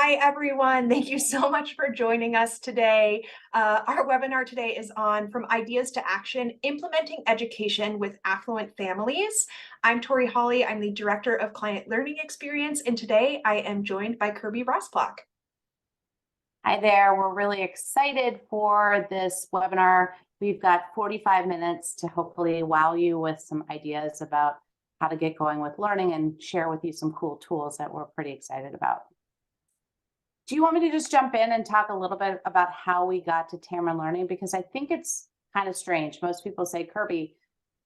Hi, everyone. Thank you so much for joining us today. Our webinar today is on From Ideas to Action, Implementing Education with Affluent Families. I'm Tori Hawley. I'm the Director of Client Learning Experience, and today I am joined by Kirby Rossblock. Hi there. We're really excited for this webinar. We've got 45 minutes to hopefully wow you with some ideas about how to get going with learning and share with you some cool tools that we're pretty excited about. Do you want me to just jump in and talk a little bit about how we got to Tamron Learning? Because I think it's kind of strange. Most people say, Kirby,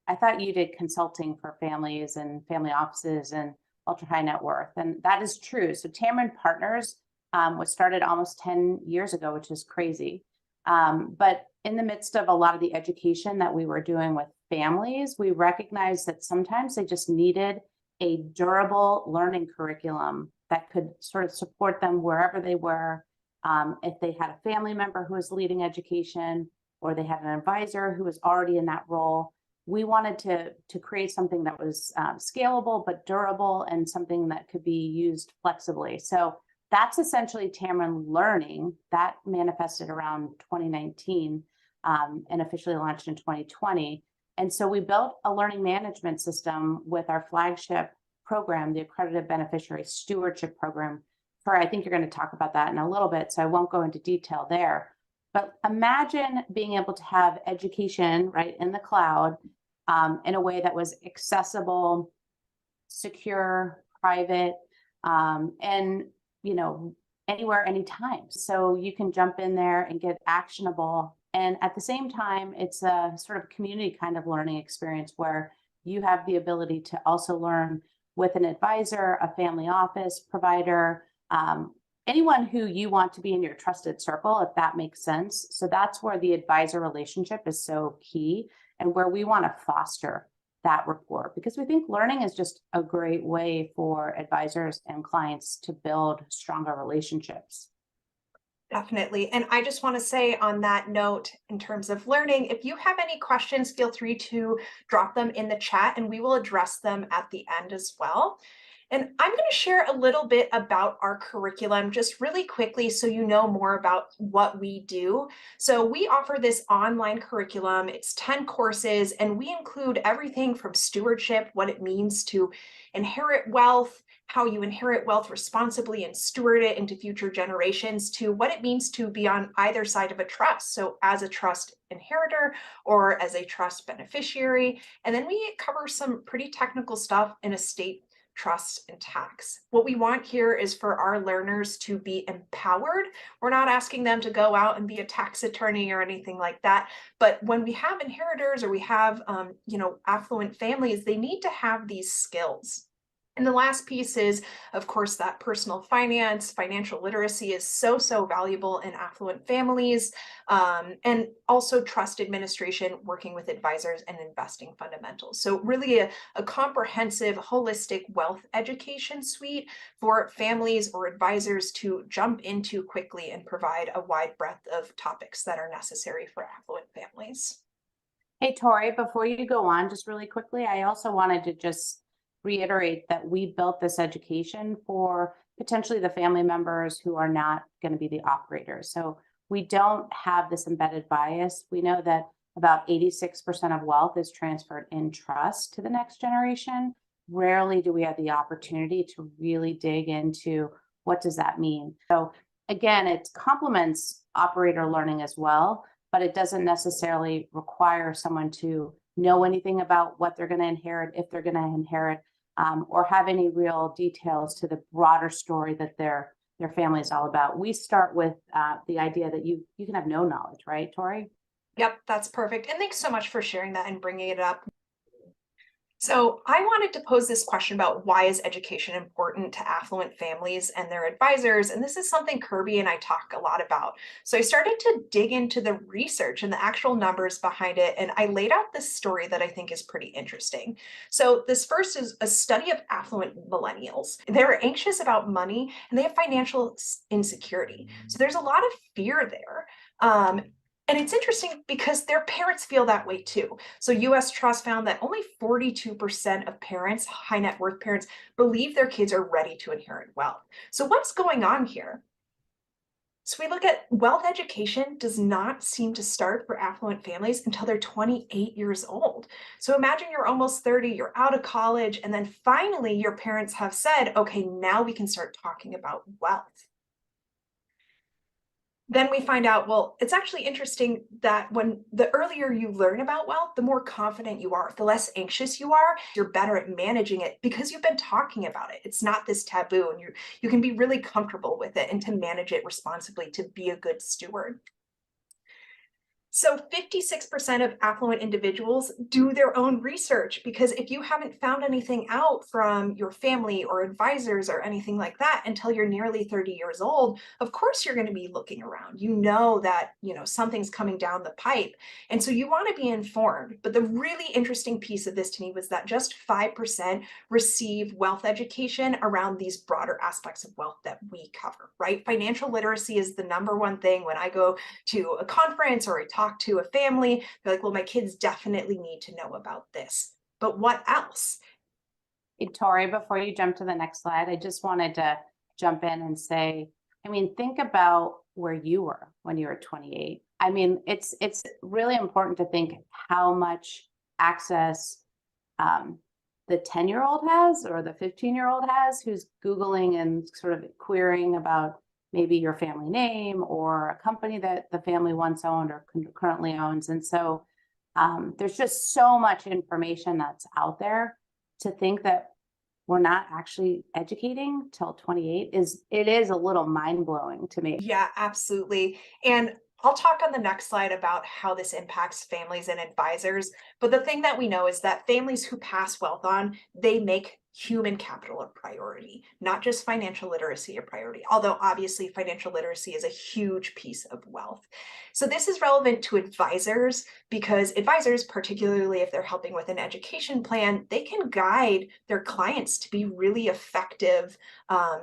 I thought you did consulting for families and family offices and ultra high net worth. And that is true. So Tamron Partners was started almost 10 years ago, which is crazy. But in the midst of a lot of the education that we were doing with families, we recognized that sometimes they just needed a durable learning curriculum that could sort of support them wherever they were. If they had a family member who was leading education, or they had an advisor who was already in that role, we wanted to create something that was scalable but durable and something that could be used flexibly. So that's essentially Tamron Learning. That manifested around 2019 and officially launched in 2020. And so we built a learning management system with our flagship program, the Accredited Beneficiary Stewardship Program. I think you're going to talk about that in a little bit, so I won't go into detail there. But imagine being able to have education right in the cloud in a way that was accessible, secure, private, and anywhere, anytime. So you can jump in there and get actionable. And at the same time, it's a sort of community kind of learning experience where you have the ability to also learn with an advisor, a family office provider, anyone who you want to be in your trusted circle, if that makes sense. So that's where the advisor relationship is so key and where we want to foster that rapport, because we think learning is just a great way for advisors and clients to build stronger relationships. Definitely. And I just want to say on that note, in terms of learning, if you have any questions, feel free to drop them in the chat and we will address them at the end as well. And I'm going to share a little bit about our curriculum just really quickly so you know more about what we do. So we offer this online curriculum. It's 10 courses, and we include everything from stewardship, what it means to inherit wealth, how you inherit wealth responsibly and steward it into future generations, to what it means to be on either side of a trust. So as a trust inheritor or as a trust beneficiary. And then we cover some pretty technical stuff in estate, trust, and tax. What we want here is for our learners to be empowered. We're not asking them to go out and be a tax attorney or anything like that. But when we have inheritors or we have, affluent families, they need to have these skills. And the last piece is, of course, that personal finance, financial literacy is so valuable in affluent families, and also trust administration, working with advisors, and investing fundamentals. So really a comprehensive, holistic wealth education suite for families or advisors to jump into quickly and provide a wide breadth of topics that are necessary for affluent families. Hey, Tori, before you go on, just really quickly, I also wanted to just reiterate that we built this education for potentially the family members who are not going to be the operators. So we don't have this embedded bias. We know that about 86% of wealth is transferred in trust to the next generation. Rarely do we have the opportunity to really dig into what does that mean. So again, it complements operator learning as well, but it doesn't necessarily require someone to know anything about what they're going to inherit, if they're going to inherit, or have any real details to the broader story that their family is all about. We start with the idea that you can have no knowledge, right, Tori? Yep, that's perfect. And thanks so much for sharing that and bringing it up. So I wanted to pose this question about why is education important to affluent families and their advisors? And this is something Kirby and I talk a lot about. So I started to dig into the research and the actual numbers behind it. And I laid out this story that I think is pretty interesting. So this first is a study of affluent millennials. They're anxious about money and they have financial insecurity. So there's a lot of fear there. And it's interesting because their parents feel that way too. So US Trust found that only 42% of parents, high net worth parents, believe their kids are ready to inherit wealth. So what's going on here? So we look at wealth education does not seem to start for affluent families until they're 28 years old. So imagine you're almost 30, you're out of college, and then finally your parents have said, okay, now we can start talking about wealth. Then we find out, well, it's actually interesting that when the earlier you learn about wealth, the more confident you are, the less anxious you are, you're better at managing it because you've been talking about it. It's not this taboo, and you can be really comfortable with it and to manage it responsibly, to be a good steward. So 56% of affluent individuals do their own research because if you haven't found anything out from your family or advisors or anything like that until you're nearly 30 years old, of course you're going to be looking around. You know that, something's coming down the pipe. And so you want to be informed. But the really interesting piece of this to me was that just 5% receive wealth education around these broader aspects of wealth that we cover, right? Financial literacy is the number one thing when I go to a conference or I talk to a family, they're like, well, my kids definitely need to know about this. But what else? Hey, Tori, before you jump to the next slide, I just wanted to jump in and say, think about where you were when you were 28. It's really important to think how much access the 10-year-old has or the 15-year-old has who's Googling and sort of querying about maybe your family name or a company that the family once owned or currently owns. And so there's just so much information that's out there. To think that we're not actually educating till 28 is a little mind-blowing to me. Yeah, absolutely. And I'll talk on the next slide about how this impacts families and advisors. But the thing that we know is that families who pass wealth on, they make human capital a priority, not just financial literacy a priority, although obviously financial literacy is a huge piece of wealth. So this is relevant to advisors because advisors, particularly if they're helping with an education plan, they can guide their clients to be really effective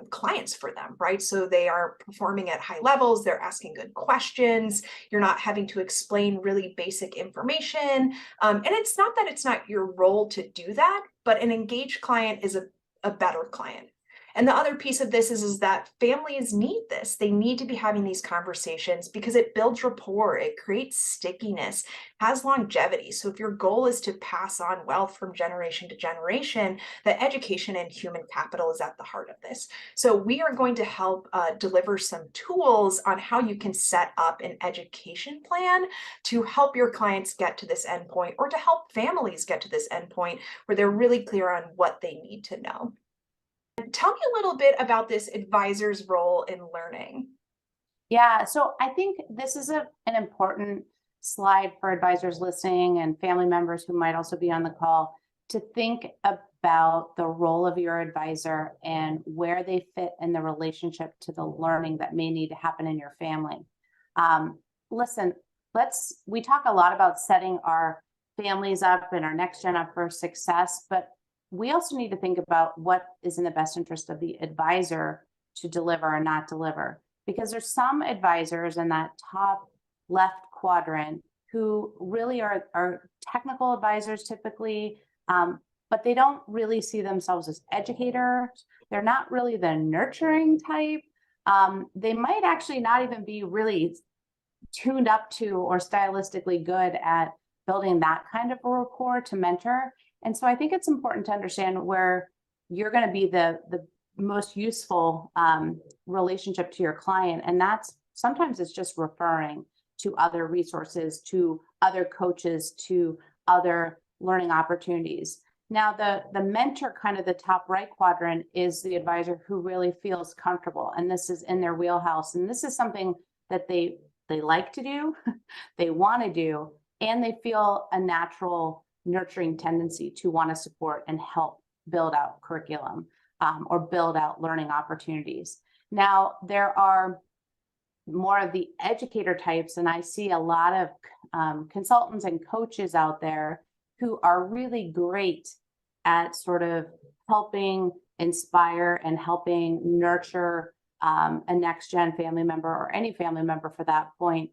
clients for them, right? So they are performing at high levels, they're asking good questions, you're not having to explain really basic information. And it's not that it's not your role to do that, but an engaged client is a better client. And the other piece of this is that families need this. They need to be having these conversations because it builds rapport, it creates stickiness, has longevity. So if your goal is to pass on wealth from generation to generation, the education and human capital is at the heart of this. So we are going to help deliver some tools on how you can set up an education plan to help your clients get to this endpoint or to help families get to this endpoint where they're really clear on what they need to know. Tell me a little bit about this advisor's role in learning. Yeah, so I think this is an important slide for advisors listening and family members who might also be on the call to think about the role of your advisor and where they fit in the relationship to the learning that may need to happen in your family. Listen, we talk a lot about setting our families up and our next gen up for success, but we also need to think about what is in the best interest of the advisor to deliver or not deliver. Because there's some advisors in that top left quadrant who really are technical advisors typically, but they don't really see themselves as educators. They're not really the nurturing type. They might actually not even be really tuned up to or stylistically good at building that kind of a rapport to mentor. And so I think it's important to understand where you're going to be the most useful relationship to your client. And that's sometimes it's just referring to other resources, to other coaches, to other learning opportunities. Now, the mentor, kind of the top right quadrant, is the advisor who really feels comfortable. And this is in their wheelhouse. And this is something that they like to do, they want to do, and they feel a natural nurturing tendency to want to support and help build out curriculum or build out learning opportunities. Now, there are more of the educator types, and I see a lot of consultants and coaches out there who are really great at sort of helping inspire and helping nurture a next gen family member or any family member for that point.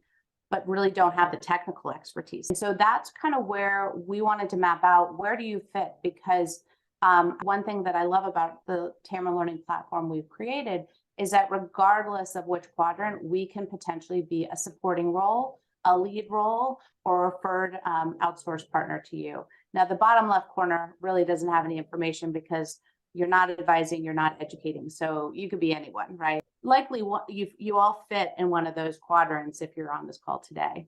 but really don't have the technical expertise. And so that's kind of where we wanted to map out, where do you fit? Because one thing that I love about the Tamara Learning platform we've created is that regardless of which quadrant, we can potentially be a supporting role, a lead role, or a referred outsourced partner to you. Now, the bottom left corner really doesn't have any information because you're not advising, you're not educating. So you could be anyone, right? Likely you all fit in one of those quadrants if you're on this call today.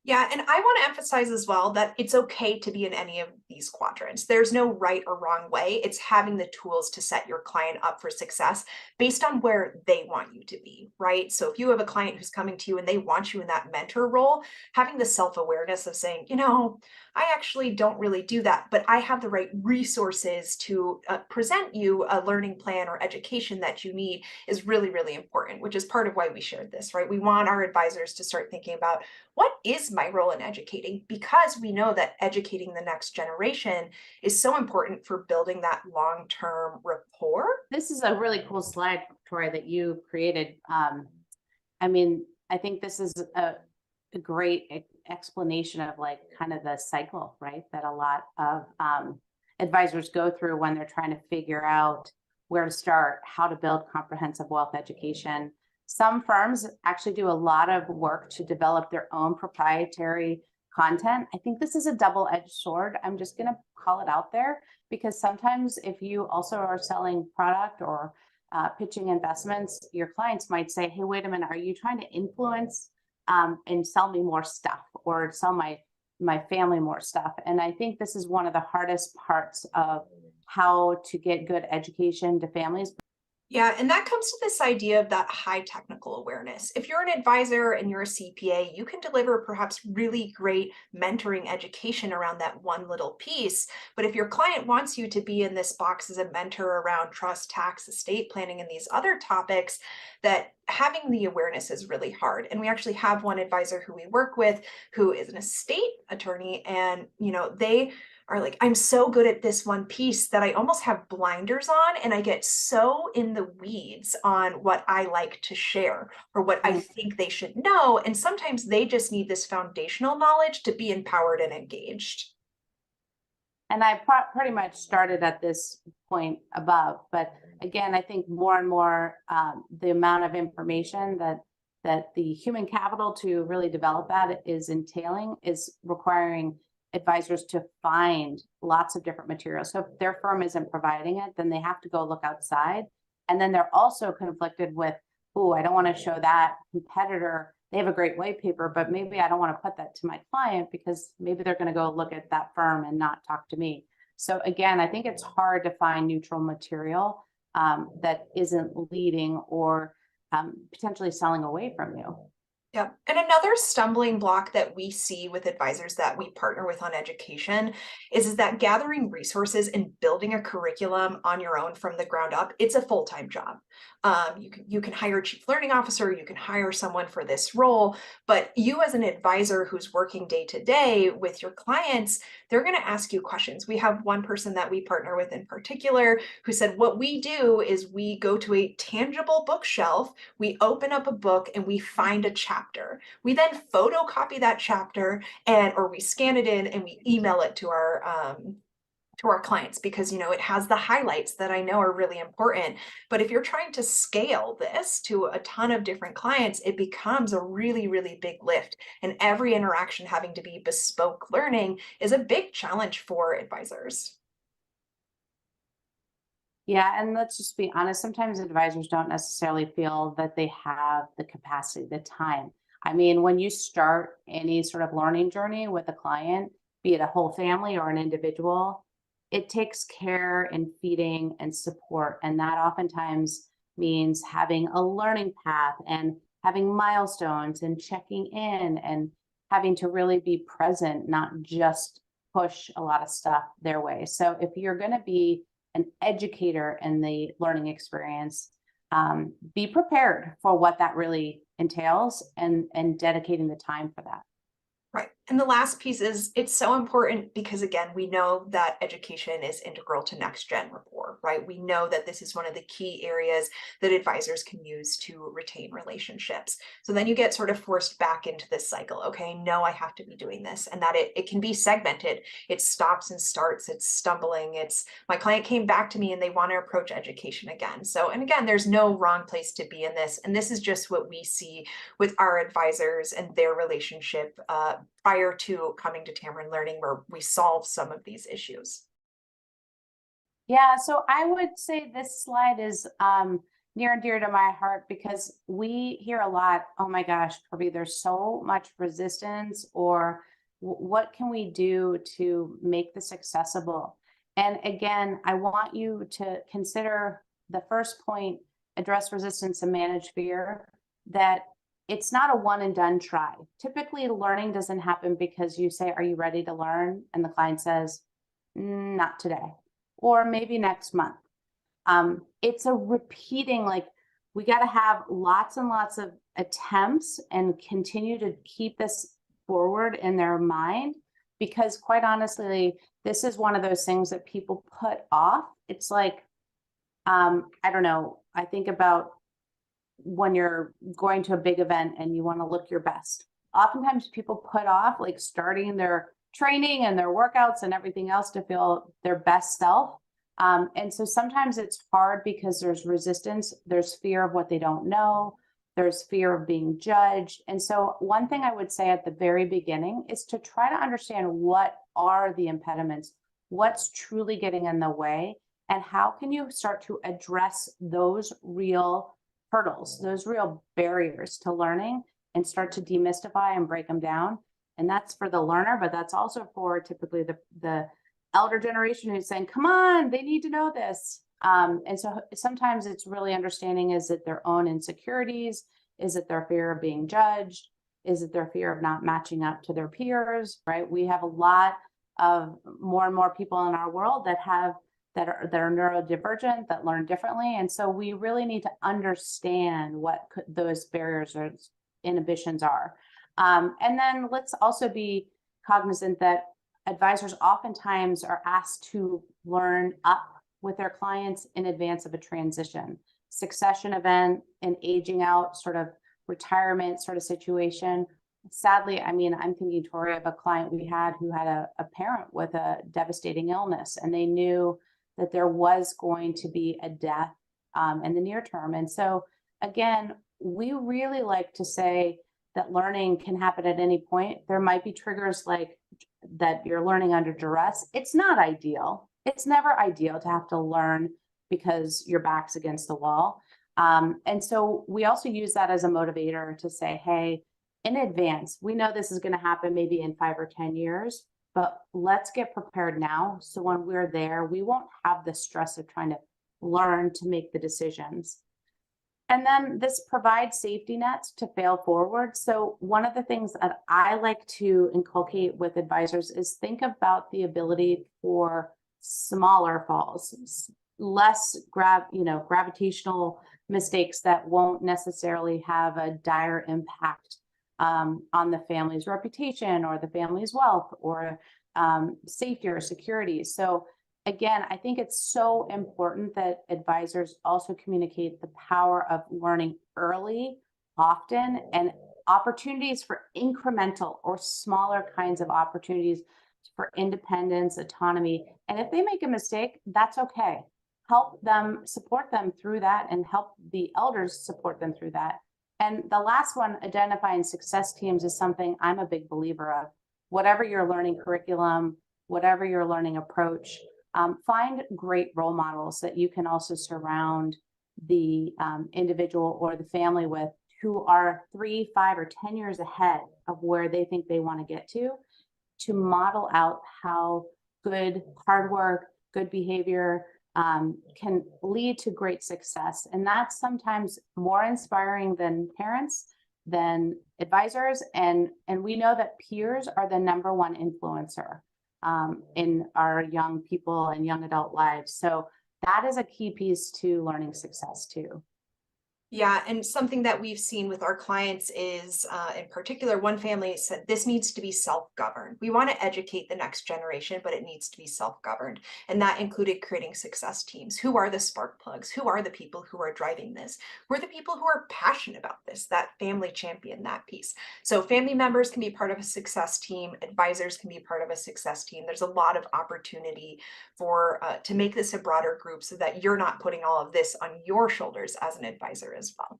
Yeah, and I want to emphasize as well that it's okay to be in any of these quadrants. There's no right or wrong way. It's having the tools to set your client up for success based on where they want you to be, right? So if you have a client who's coming to you and they want you in that mentor role, having the self-awareness of saying, I actually don't really do that, but I have the right resources to present you a learning plan or education that you need is really, really important, which is part of why we shared this, right? We want our advisors to start thinking about, what is my role in educating? Because we know that educating the next generation is so important for building that long-term rapport. This is a really cool slide, Victoria, that you created. I think this is a great explanation of like kind of the cycle, right? That a lot of advisors go through when they're trying to figure out where to start, how to build comprehensive wealth education. Some firms actually do a lot of work to develop their own proprietary content. I think this is a double-edged sword. I'm just going to call it out there because sometimes if you also are selling product or pitching investments, your clients might say, hey, wait a minute, are you trying to influence and sell me more stuff or sell my family more stuff? And I think this is one of the hardest parts of how to get good education to families. Yeah, and that comes to this idea of that high technical awareness. If you're an advisor and you're a CPA, you can deliver perhaps really great mentoring education around that one little piece. But if your client wants you to be in this box as a mentor around trust, tax, estate planning, and these other topics, that having the awareness is really hard. And we actually have one advisor who we work with who is an estate attorney, and they are like, I'm so good at this one piece that I almost have blinders on, and I get so in the weeds on what I like to share or what I think they should know. And sometimes they just need this foundational knowledge to be empowered and engaged. And I pretty much started at this point above, but again, I think more and more the amount of information that the human capital to really develop that is entailing is requiring advisors to find lots of different materials. So if their firm isn't providing it, then they have to go look outside. And then they're also conflicted with, oh, I don't want to show that competitor. They have a great white paper, but maybe I don't want to put that to my client because maybe they're going to go look at that firm and not talk to me. So again, I think it's hard to find neutral material that isn't leading or potentially selling away from you. Yeah. And another stumbling block that we see with advisors that we partner with on education is that gathering resources and building a curriculum on your own from the ground up, it's a full-time job. You can hire a chief learning officer, you can hire someone for this role, but you as an advisor who's working day to day with your clients, they're going to ask you questions. We have one person that we partner with in particular who said, what we do is we go to a tangible bookshelf, we open up a book and we find a chapter. We then photocopy that chapter or we scan it in and we email it to our clients because it has the highlights that I know are really important. But if you're trying to scale this to a ton of different clients, it becomes a really, really big lift. And every interaction having to be bespoke learning is a big challenge for advisors. Yeah, and let's just be honest, sometimes advisors don't necessarily feel that they have the capacity, the time. I mean, when you start any sort of learning journey with a client, be it a whole family or an individual, it takes care and feeding and support. And that oftentimes means having a learning path and having milestones and checking in and having to really be present, not just push a lot of stuff their way. So if you're going to be an educator in the learning experience, be prepared for what that really entails and dedicating the time for that. Right. And the last piece is it's so important because, again, we know that education is integral to NextGen rapport, right? We know that this is one of the key areas that advisors can use to retain relationships. So then you get sort of forced back into this cycle. Okay, no, I have to be doing this. And that it can be segmented. It stops and starts, it's stumbling. It's my client came back to me and they want to approach education again. So, and again, there's no wrong place to be in this. And this is just what we see with our advisors and their relationship prior to coming to Tamarind Learning, where we solve some of these issues. Yeah, so I would say this slide is near and dear to my heart because we hear a lot, oh my gosh, Kirby, there's so much resistance, or what can we do to make this accessible? And again, I want you to consider the first point, address resistance and manage fear, that it's not a one and done try. Typically, learning doesn't happen because you say, are you ready to learn? And the client says, not today, or maybe next month. It's a repeating, like we got to have lots and lots of attempts and continue to keep this forward in their mind, because quite honestly, this is one of those things that people put off. It's like, I don't know, I think about when you're going to a big event and you want to look your best. Oftentimes people put off like starting their training and their workouts and everything else to feel their best self. And so sometimes it's hard because there's resistance, there's fear of what they don't know, there's fear of being judged. And so one thing I would say at the very beginning is to try to understand what are the impediments, what's truly getting in the way, and how can you start to address those real hurdles, those real barriers to learning, and start to demystify and break them down. And that's for the learner, but that's also for typically the elder generation who's saying, come on, they need to know this. And so sometimes it's really understanding, is it their own insecurities? Is it their fear of being judged? Is it their fear of not matching up to their peers, right? We have a lot of more and more people in our world that are neurodivergent, that learn differently. And so we really need to understand what those barriers or inhibitions are. And then let's also be cognizant that advisors oftentimes are asked to learn up with their clients in advance of a transition, succession event, an aging out sort of retirement sort of situation. Sadly, I mean, I'm thinking, Tori, of a client we had who had a parent with a devastating illness, and they knew that there was going to be a death in the near term. And so again, we really like to say that learning can happen at any point. There might be triggers like that you're learning under duress. It's not ideal. It's never ideal to have to learn because your back's against the wall. And so we also use that as a motivator to say, hey, in advance, we know this is going to happen maybe in 5 or 10 years, but let's get prepared now. So when we're there, we won't have the stress of trying to learn to make the decisions. And then this provides safety nets to fail forward. So one of the things that I like to inculcate with advisors is think about the ability for smaller falls, less gravitational mistakes that won't necessarily have a dire impact on the family's reputation or the family's wealth or safety or security. So again, I think it's so important that advisors also communicate the power of learning early, often, and opportunities for incremental or smaller kinds of opportunities for independence, autonomy. And if they make a mistake, that's okay. Help them, support them through that, and help the elders support them through that. And the last one, identifying success teams, is something I'm a big believer of. Whatever your learning curriculum, whatever your learning approach, find great role models that you can also surround the individual or the family with, who are 3, 5, or 10 years ahead of where they think they want to get to model out how good hard work, good behavior can lead to great success. And that's sometimes more inspiring than parents, than advisors. And we know that peers are the #1 influencer in our young people and young adult lives. So that is a key piece to learning success too. Yeah, and something that we've seen with our clients is, in particular, one family said this needs to be self-governed. We want to educate the next generation, but it needs to be self-governed. And that included creating success teams. Who are the spark plugs? Who are the people who are driving this? Who are the people who are passionate about this? That family champion, that piece. So family members can be part of a success team. Advisors can be part of a success team. There's a lot of opportunity for to make this a broader group so that you're not putting all of this on your shoulders as an advisor as well.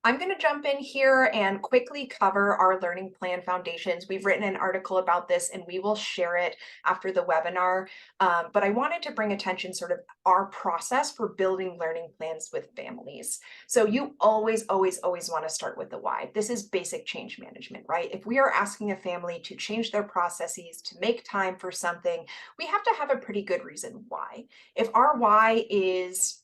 I'm going to jump in here and quickly cover our learning plan foundations. We've written an article about this and we will share it after the webinar. But I wanted to bring attention sort of our process for building learning plans with families. So you always, always, always want to start with the why. This is basic change management, right? If we are asking a family to change their processes, to make time for something, we have to have a pretty good reason why. If our why is,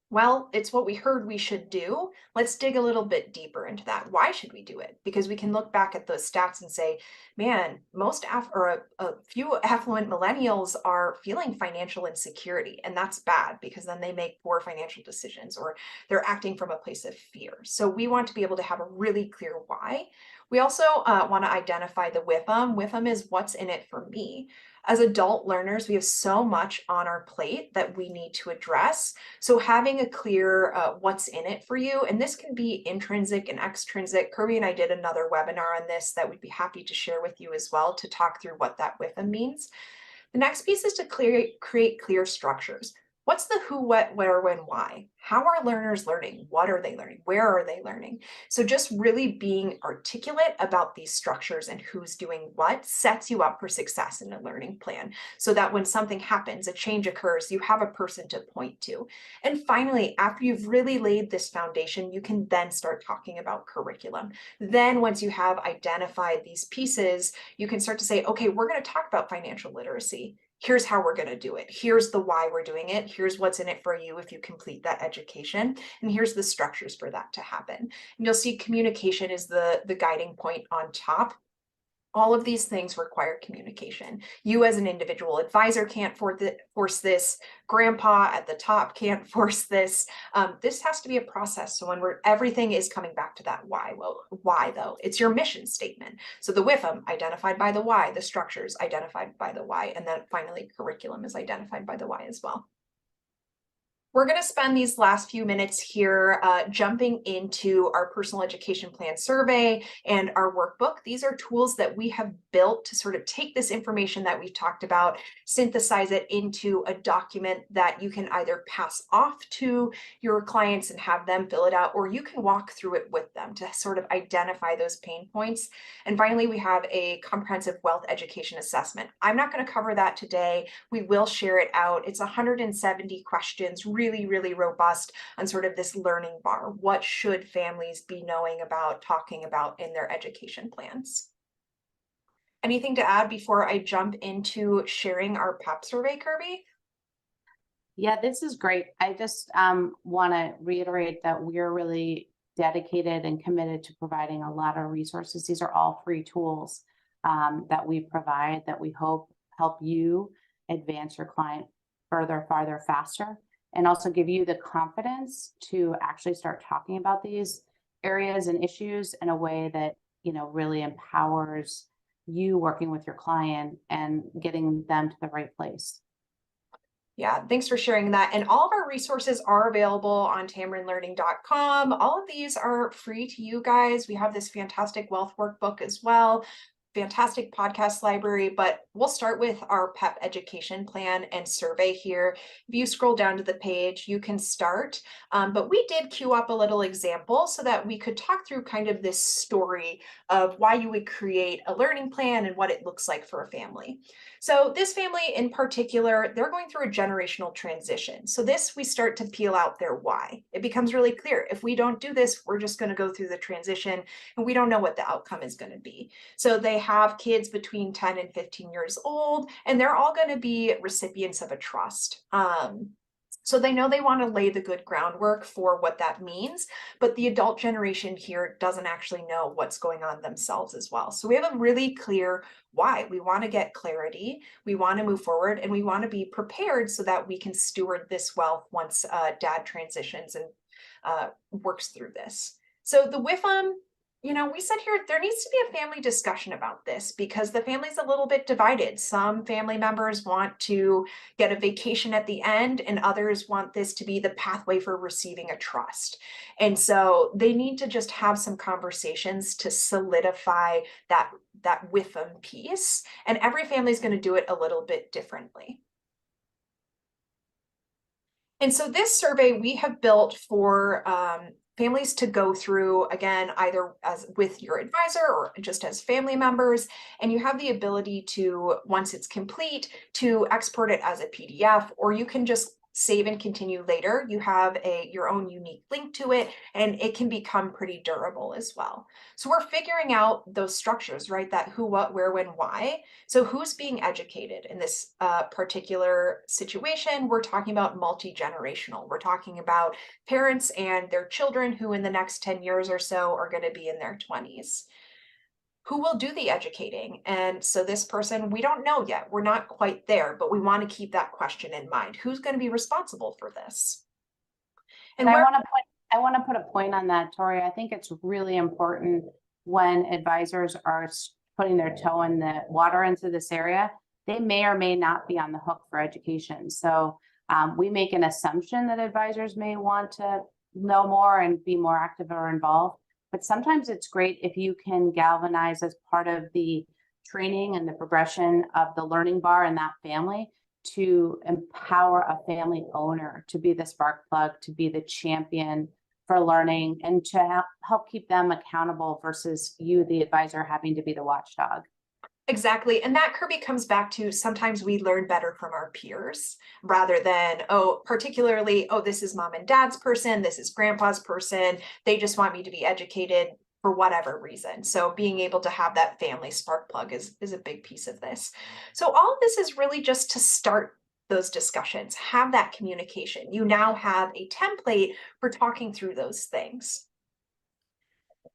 well, it's what we heard we should do. Let's dig a little bit deeper into that. Why should we do it? Because we can look back at those stats and say, man, a few affluent millennials are feeling financial insecurity. And that's bad because then they make poor financial decisions or they're acting from a place of fear. So we want to be able to have a really clear why. We also want to identify the WIFM. WIFM is what's in it for me. As adult learners, we have so much on our plate that we need to address. So having a clear what's in it for you, and this can be intrinsic and extrinsic. Kirby and I did another webinar on this that we'd be happy to share with you as well to talk through what that with them means. The next piece is to create clear structures. What's the who, what, where, when, why? How are learners learning? What are they learning? Where are they learning? So just really being articulate about these structures and who's doing what sets you up for success in a learning plan so that when something happens, a change occurs, you have a person to point to. And finally, after you've really laid this foundation, you can then start talking about curriculum. Then once you have identified these pieces, you can start to say, okay, we're going to talk about financial literacy. Here's how we're going to do it. Here's the why we're doing it. Here's what's in it for you if you complete that education. And here's the structures for that to happen. And you'll see communication is the guiding point on top. All of these things require communication. You as an individual advisor can't force this. Grandpa at the top can't force this. This has to be a process. So when everything is coming back to that why. Well, why though? It's your mission statement. So the WIFM identified by the why, the structures identified by the why, and then finally curriculum is identified by the why as well. We're going to spend these last few minutes here jumping into our personal education plan survey and our workbook. These are tools that we have built to sort of take this information that we've talked about, synthesize it into a document that you can either pass off to your clients and have them fill it out, or you can walk through it with them to sort of identify those pain points. And finally, we have a comprehensive wealth education assessment. I'm not going to cover that today. We will share it out. It's 170 questions, really, really robust on sort of this learning bar. What should families be knowing about, talking about in their education plans? Anything to add before I jump into sharing our PEP survey, Kirby? Yeah, this is great. I just want to reiterate that we're really dedicated and committed to providing a lot of resources. These are all free tools that we provide that we hope help you advance your client further, farther, faster, and also give you the confidence to actually start talking about these areas and issues in a way that, really empowers you working with your client and getting them to the right place. Yeah, thanks for sharing that. And all of our resources are available on tamarinlearning.com. All of these are free to you guys. We have this fantastic wealth workbook as well, fantastic podcast library, but we'll start with our PEP education plan and survey here. If you scroll down to the page, you can start. But we did queue up a little example so that we could talk through kind of this story of why you would create a learning plan and what it looks like for a family. So this family in particular, they're going through a generational transition. So this, we start to peel out their why. It becomes really clear. If we don't do this, we're just going to go through the transition and we don't know what the outcome is going to be. So they have kids between 10 and 15 years old, and they're all going to be recipients of a trust. So they know they want to lay the good groundwork for what that means, but the adult generation here doesn't actually know what's going on themselves as well. So we have a really clear why. We want to get clarity, we want to move forward, and we want to be prepared so that we can steward this wealth once dad transitions and works through this. So the WIFM, we said here there needs to be a family discussion about this because the family's a little bit divided. Some family members want to get a vacation at the end, and others want this to be the pathway for receiving a trust. And so they need to just have some conversations to solidify that WIFM piece. And every family is going to do it a little bit differently. And so this survey we have built for families to go through, again, either as with your advisor or just as family members. And you have the ability to, once it's complete, to export it as a PDF, or you can just save and continue later. You have your own unique link to it, and it can become pretty durable as well. So we're figuring out those structures, right? That who, what, where, when, why. So who's being educated in this particular situation? We're talking about multi-generational. We're talking about parents and their children who in the next 10 years or so are going to be in their 20s. Who will do the educating? And so this person, we don't know yet. We're not quite there, but we want to keep that question in mind. Who's going to be responsible for this? And I want to put a point on that, Tori. I think it's really important when advisors are putting their toe in the water into this area, they may or may not be on the hook for education. So we make an assumption that advisors may want to know more and be more active or involved. But sometimes it's great if you can galvanize as part of the training and the progression of the learning bar in that family to empower a family owner to be the spark plug, to be the champion for learning, and to help keep them accountable versus you, the advisor, having to be the watchdog. Exactly. And that, Kirby, comes back to sometimes we learn better from our peers rather than, particularly, this is mom and dad's person, this is grandpa's person. They just want me to be educated for whatever reason. So being able to have that family spark plug is a big piece of this. So all of this is really just to start those discussions, have that communication. You now have a template for talking through those things.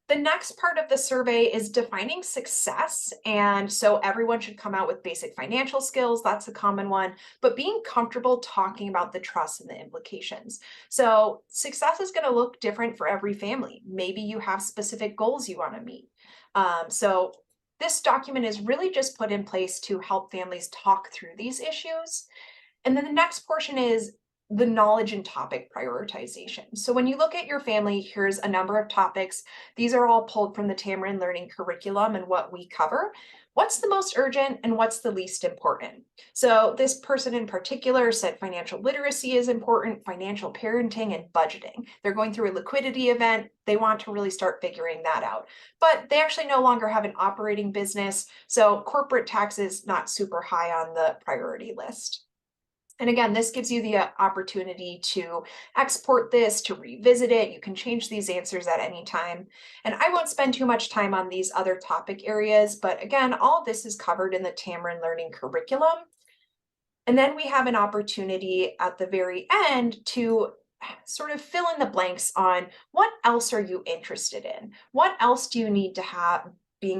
The next part of the survey is defining success. And so everyone should come out with basic financial skills. That's a common one, but being comfortable talking about the trust and the implications. So success is going to look different for every family. Maybe you have specific goals you want to meet. So this document is really just put in place to help families talk through these issues. And then the next portion is the knowledge and topic prioritization. So when you look at your family, here's a number of topics. These are all pulled from the Tamarind Learning Curriculum and what we cover. What's the most urgent and what's the least important? So this person in particular said financial literacy is important, financial parenting, and budgeting. They're going through a liquidity event. They want to really start figuring that out. But they actually no longer have an operating business. So corporate tax is not super high on the priority list. And again, this gives you the opportunity to export this, to revisit it. You can change these answers at any time. And I won't spend too much time on these other topic areas, but again, all this is covered in the Tamarind Learning Curriculum. And then we have an opportunity at the very end to sort of fill in the blanks on what else are you interested in? What else do you need to have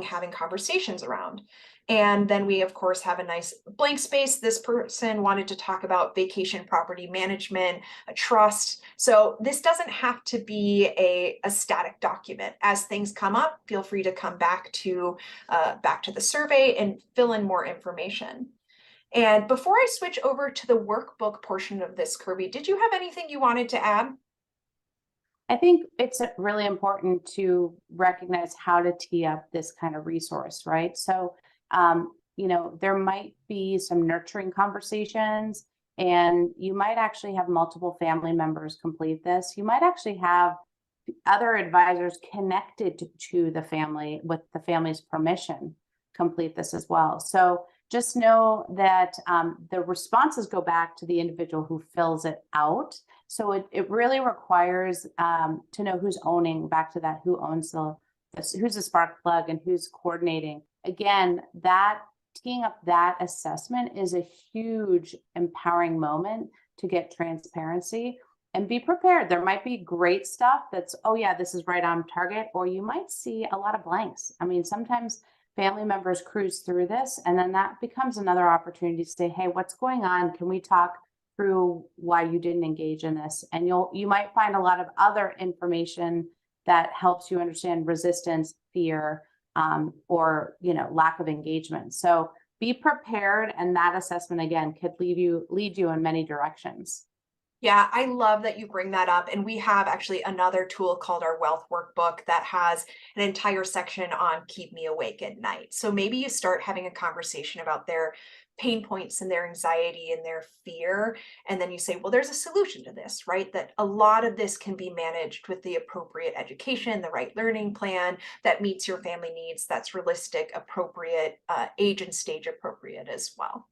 having conversations around? And then we, of course, have a nice blank space. This person wanted to talk about vacation property management, a trust. So this doesn't have to be a static document. As things come up, feel free to come back to the survey and fill in more information. And before I switch over to the workbook portion of this, Kirby, did you have anything you wanted to add? I think it's really important to recognize how to tee up this kind of resource, right? So there might be some nurturing conversations, and you might actually have multiple family members complete this. You might actually have other advisors connected to the family with the family's permission complete this as well. So just know that the responses go back to the individual who fills it out. So it really requires to know who's owning, back to that, who owns who's the spark plug and who's coordinating. Again, that teeing up that assessment is a huge empowering moment to get transparency. And be prepared. There might be great stuff that's, oh yeah, this is right on target, or you might see a lot of blanks. I mean, sometimes family members cruise through this, and then that becomes another opportunity to say, hey, what's going on? Can we talk through why you didn't engage in this? And you might find a lot of other information that helps you understand resistance, fear, or lack of engagement. So be prepared, and that assessment again could lead you in many directions. Yeah, I love that you bring that up. And we have actually another tool called our wealth workbook that has an entire section on keep me awake at night. So maybe you start having a conversation about their pain points and their anxiety and their fear. And then you say, well, there's a solution to this, right? That a lot of this can be managed with the appropriate education, the right learning plan that meets your family needs, that's realistic, appropriate, age and stage appropriate as well.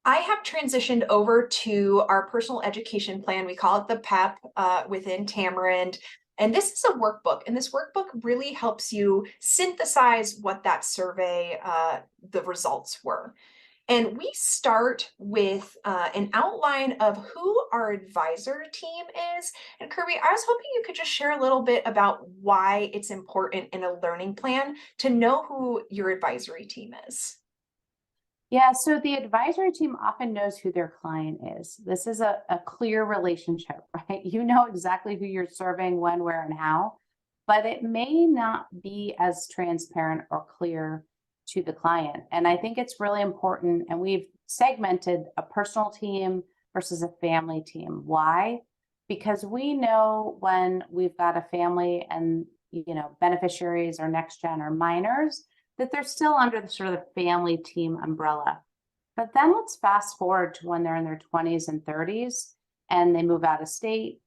I have transitioned over to our personal education plan. We call it the PEP within Tamarind. And this is a workbook, and this workbook really helps you synthesize what that survey, the results were. And we start with an outline of who our advisor team is. And Kirby, I was hoping you could just share a little bit about why it's important in a learning plan to know who your advisory team is. Yeah, so the advisory team often knows who their client is. This is a clear relationship, right? You know exactly who you're serving, when, where, and how, but it may not be as transparent or clear to the client. And I think it's really important. And we've segmented a personal team versus a family team. Why? Because we know when we've got a family and beneficiaries or NextGen or minors, that they're still under the sort of family team umbrella. But then let's fast forward to when they're in their 20s and 30s and they move out of state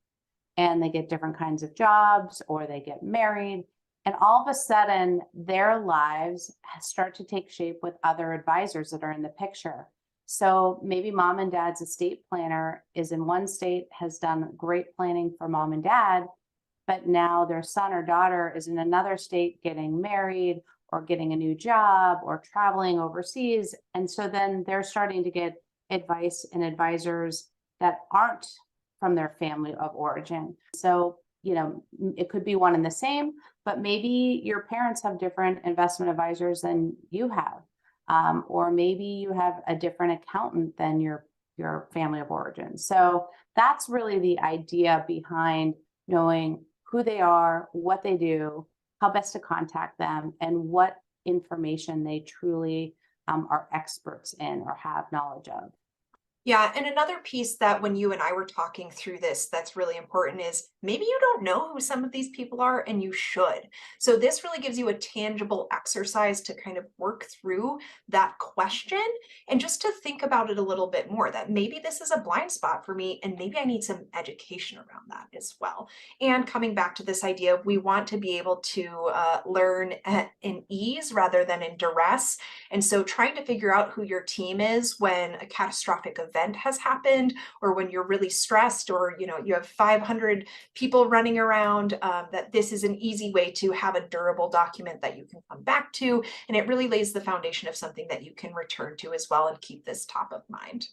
and they get different kinds of jobs or they get married. And all of a sudden, their lives start to take shape with other advisors that are in the picture. So maybe mom and dad's estate planner is in one state, has done great planning for mom and dad, but now their son or daughter is in another state getting married or getting a new job or traveling overseas. And so then they're starting to get advice and advisors that aren't from their family of origin. So, it could be one and the same, but maybe your parents have different investment advisors than you have. Or maybe you have a different accountant than your family of origin. So that's really the idea behind knowing who they are, what they do, how best to contact them, and what information they truly are experts in or have knowledge of. Yeah, and another piece that when you and I were talking through this that's really important is maybe you don't know who some of these people are and you should. So this really gives you a tangible exercise to kind of work through that question and just to think about it a little bit more, that maybe this is a blind spot for me and maybe I need some education around that as well. And coming back to this idea, we want to be able to learn in ease rather than in duress. And so trying to figure out who your team is when a catastrophic event has happened, or when you're really stressed, or you have 500 people running around, that this is an easy way to have a durable document that you can come back to. And it really lays the foundation of something that you can return to as well and keep this top of mind.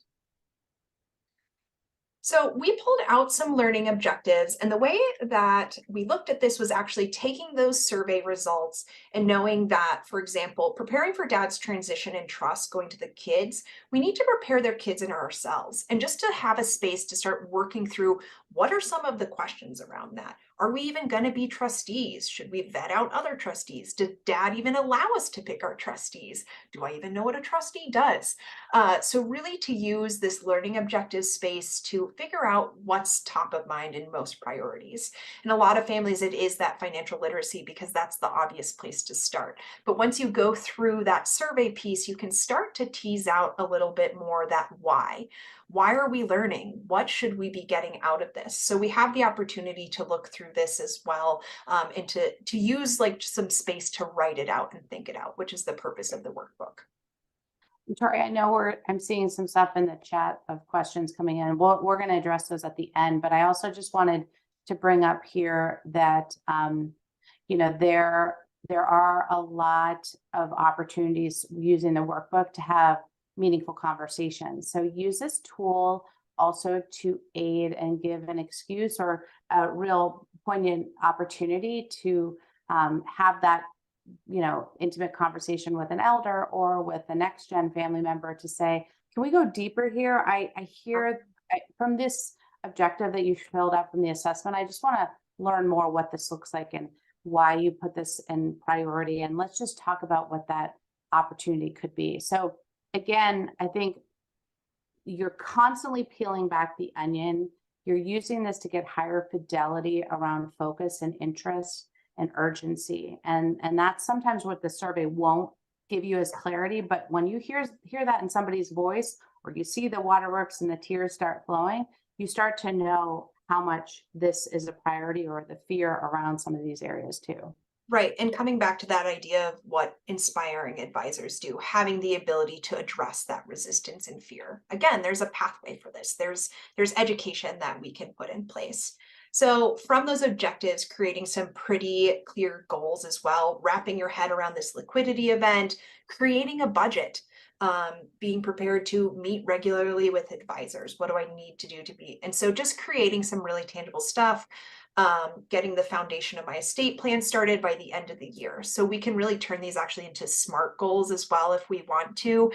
So we pulled out some learning objectives, and the way that we looked at this was actually taking those survey results and knowing that, for example, preparing for dad's transition and trust going to the kids, we need to prepare their kids and ourselves, and just to have a space to start working through what are some of the questions around that. Are we even going to be trustees? Should we vet out other trustees? Did dad even allow us to pick our trustees? Do I even know what a trustee does? So really to use this learning objective space to figure out what's top of mind in most priorities. In a lot of families, it is that financial literacy because that's the obvious place to start. But once you go through that survey piece, you can start to tease out a little bit more that why. Why are we learning? What should we be getting out of this? So we have the opportunity to look through this as well, and to use like some space to write it out and think it out, which is the purpose of the workbook. Tori, I know I'm seeing some stuff in the chat of questions coming in. We're going to address those at the end, but I also just wanted to bring up here that there are a lot of opportunities using the workbook to have meaningful conversations. So use this tool also to aid and give an excuse or a real poignant opportunity to have that, intimate conversation with an elder or with a NextGen family member to say, can we go deeper here? I hear from this objective that you filled out from the assessment, I just want to learn more what this looks like and why you put this in priority. And let's just talk about what that opportunity could be. So again, I think you're constantly peeling back the onion. You're using this to get higher fidelity around focus and interest and urgency. And that's sometimes what the survey won't give you as clarity. But when you hear that in somebody's voice, or you see the waterworks and the tears start flowing, you start to know how much this is a priority or the fear around some of these areas too. Right. And coming back to that idea of what inspiring advisors do, having the ability to address that resistance and fear. Again, there's a pathway for this. There's education that we can put in place. So from those objectives, creating some pretty clear goals as well, wrapping your head around this liquidity event, creating a budget, being prepared to meet regularly with advisors. What do I need to do to be? And so just creating some really tangible stuff, getting the foundation of my estate plan started by the end of the year. So we can really turn these actually into SMART goals as well if we want to.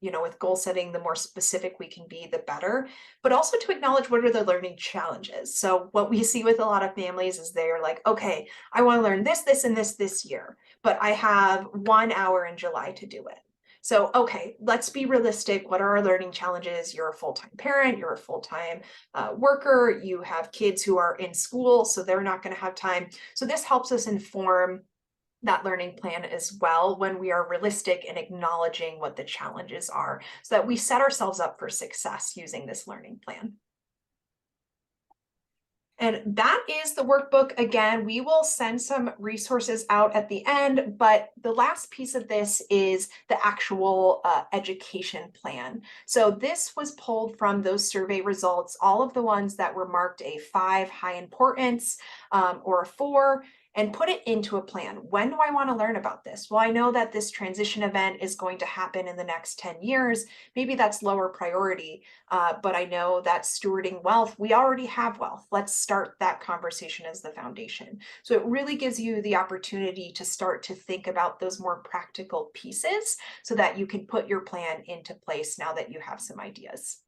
With goal setting, the more specific we can be, the better, but also to acknowledge what are the learning challenges. So what we see with a lot of families is they're like, okay, I want to learn this, and this year, but I have 1 hour in July to do it. So, okay, let's be realistic. What are our learning challenges? You're a full-time parent, you're a full-time worker, you have kids who are in school, so they're not going to have time. So this helps us inform that learning plan as well when we are realistic and acknowledging what the challenges are so that we set ourselves up for success using this learning plan. And that is the workbook. Again, we will send some resources out at the end, but the last piece of this is the actual education plan. So this was pulled from those survey results, all of the ones that were marked a 5 high importance or a 4, and put it into a plan. When do I want to learn about this? Well, I know that this transition event is going to happen in the next 10 years. Maybe that's lower priority, but I know that stewarding wealth, we already have wealth. Let's start that conversation as the foundation. So it really gives you the opportunity to start to think about those more practical pieces so that you can put your plan into place now that you have some ideas.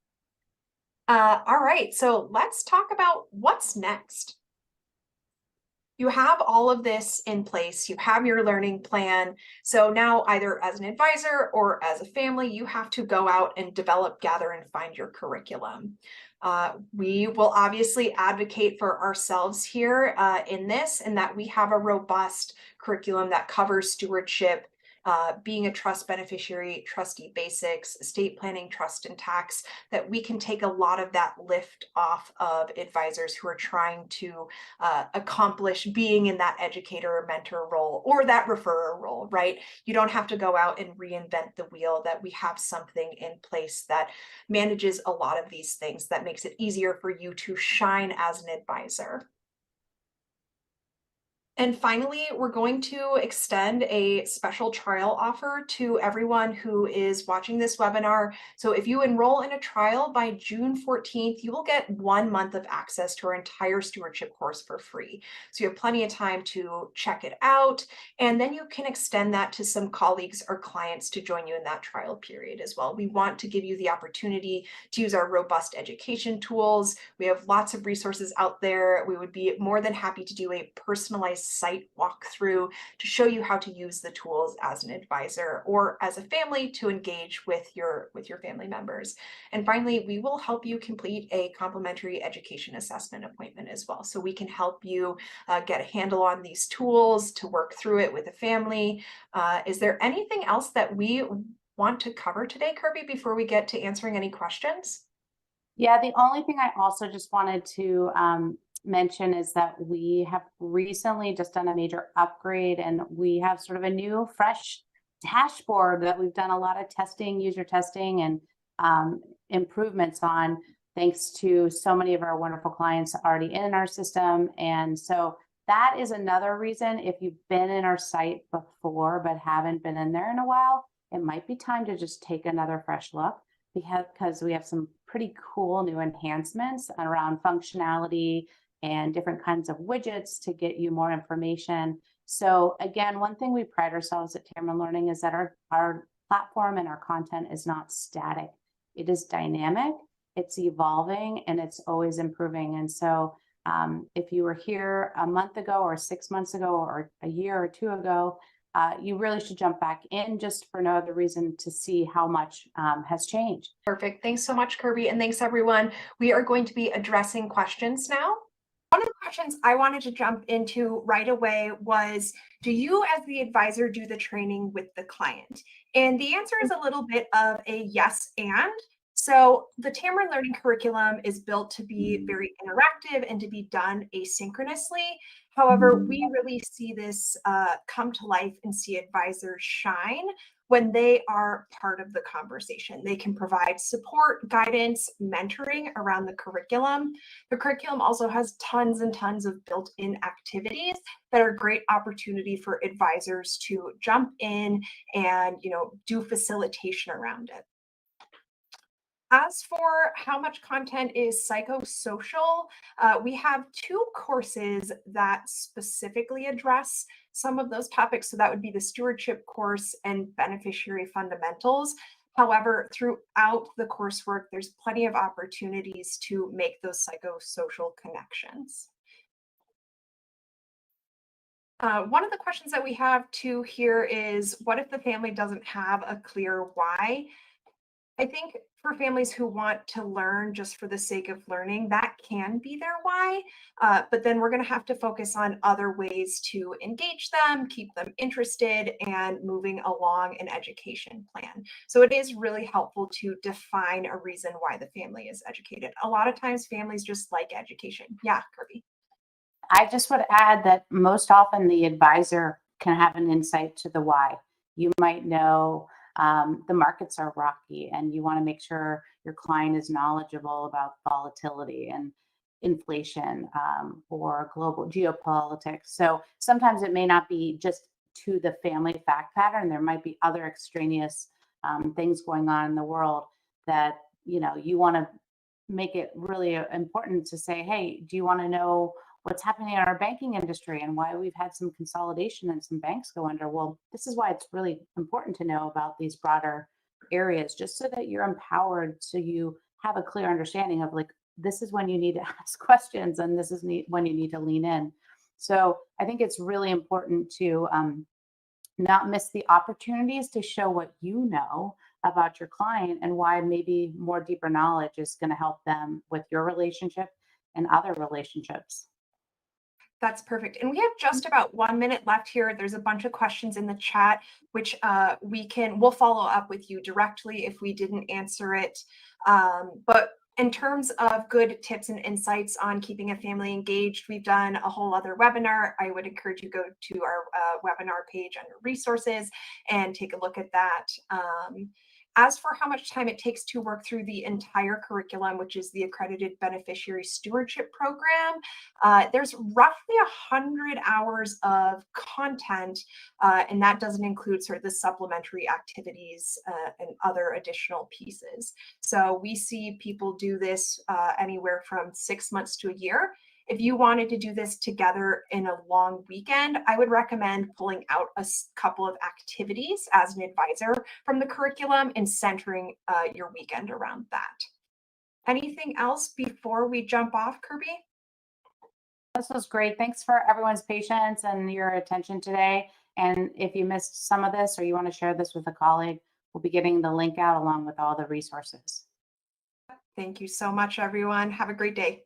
All right, so let's talk about what's next. You have all of this in place, you have your learning plan. So now either as an advisor or as a family, you have to go out and develop, gather, and find your curriculum. We will obviously advocate for ourselves here in this, and that we have a robust curriculum that covers stewardship, being a trust beneficiary, trustee basics, estate planning, trust and tax, that we can take a lot of that lift off of advisors who are trying to accomplish being in that educator or mentor role or that referrer role, right? You don't have to go out and reinvent the wheel, that we have something in place that manages a lot of these things, that makes it easier for you to shine as an advisor. And finally, we're going to extend a special trial offer to everyone who is watching this webinar. So if you enroll in a trial by June 14th, you will get 1 month of access to our entire stewardship course for free. So you have plenty of time to check it out, and then you can extend that to some colleagues or clients to join you in that trial period as well. We want to give you the opportunity to use our robust education tools. We have lots of resources out there. We would be more than happy to do a personalized site walkthrough to show you how to use the tools as an advisor or as a family to engage with your family members. And finally, we will help you complete a complimentary education assessment appointment as well. So we can help you get a handle on these tools, to work through it with a family. Is there anything else that we want to cover today, Kirby, before we get to answering any questions? Yeah, the only thing I also just wanted to mention is that we have recently just done a major upgrade, and we have sort of a new, fresh dashboard that we've done a lot of testing, user testing, and improvements on, thanks to so many of our wonderful clients already in our system. And so that is another reason, if you've been in our site before but haven't been in there in a while, it might be time to just take another fresh look. because we have some pretty cool new enhancements around functionality and different kinds of widgets to get you more information. So again, one thing we pride ourselves at Tamron Learning is that our platform and our content is not static. It is dynamic, it's evolving, and it's always improving. And so if you were here a month ago or 6 months ago or a year or two ago, you really should jump back in just for no other reason to see how much has changed. Perfect. Thanks so much, Kirby. And thanks, everyone. We are going to be addressing questions now. One of the questions I wanted to jump into right away was, do you as the advisor do the training with the client? And the answer is a little bit of a yes and. So the Tamron Learning curriculum is built to be very interactive and to be done asynchronously. However, we really see this come to life and see advisors shine when they are part of the conversation. They can provide support, guidance, mentoring around the curriculum. The curriculum also has tons and tons of built-in activities that are great opportunity for advisors to jump in and, do facilitation around it. As for how much content is psychosocial, we have 2 courses that specifically address some of those topics. So that would be the stewardship course and beneficiary fundamentals. However, throughout the coursework, there's plenty of opportunities to make those psychosocial connections. One of the questions that we have too here is, what if the family doesn't have a clear why? I think for families who want to learn just for the sake of learning, that can be their why. But then we're going to have to focus on other ways to engage them, keep them interested, and moving along an education plan. So it is really helpful to define a reason why the family is educated. A lot of times families just like education. Yeah, Kirby. I just would add that most often the advisor can have an insight to the why. You might know the markets are rocky and you want to make sure your client is knowledgeable about volatility and inflation or global geopolitics. So sometimes it may not be just to the family fact pattern. There might be other extraneous things going on in the world that you want to make it really important to say, hey, do you want to know what's happening in our banking industry and why we've had some consolidation and some banks go under? Well, this is why it's really important to know about these broader areas, just so that you're empowered, so you have a clear understanding of, like, this is when you need to ask questions and this is when you need to lean in. So I think it's really important to not miss the opportunities to show what you know about your client and why maybe more deeper knowledge is going to help them with your relationship and other relationships. That's perfect. And we have just about 1 minute left here. There's a bunch of questions in the chat, which we'll follow up with you directly if we didn't answer it. But in terms of good tips and insights on keeping a family engaged, we've done a whole other webinar. I would encourage you to go to our webinar page under resources and take a look at that. As for how much time it takes to work through the entire curriculum, which is the Accredited Beneficiary Stewardship Program, there's roughly 100 hours of content, and that doesn't include sort of the supplementary activities and other additional pieces. So we see people do this anywhere from 6 months to a year. If you wanted to do this together in a long weekend, I would recommend pulling out a couple of activities as an advisor from the curriculum and centering your weekend around that. Anything else before we jump off, Kirby? This was great. Thanks for everyone's patience and your attention today. And if you missed some of this or you want to share this with a colleague, we'll be getting the link out along with all the resources. Thank you so much, everyone. Have a great day.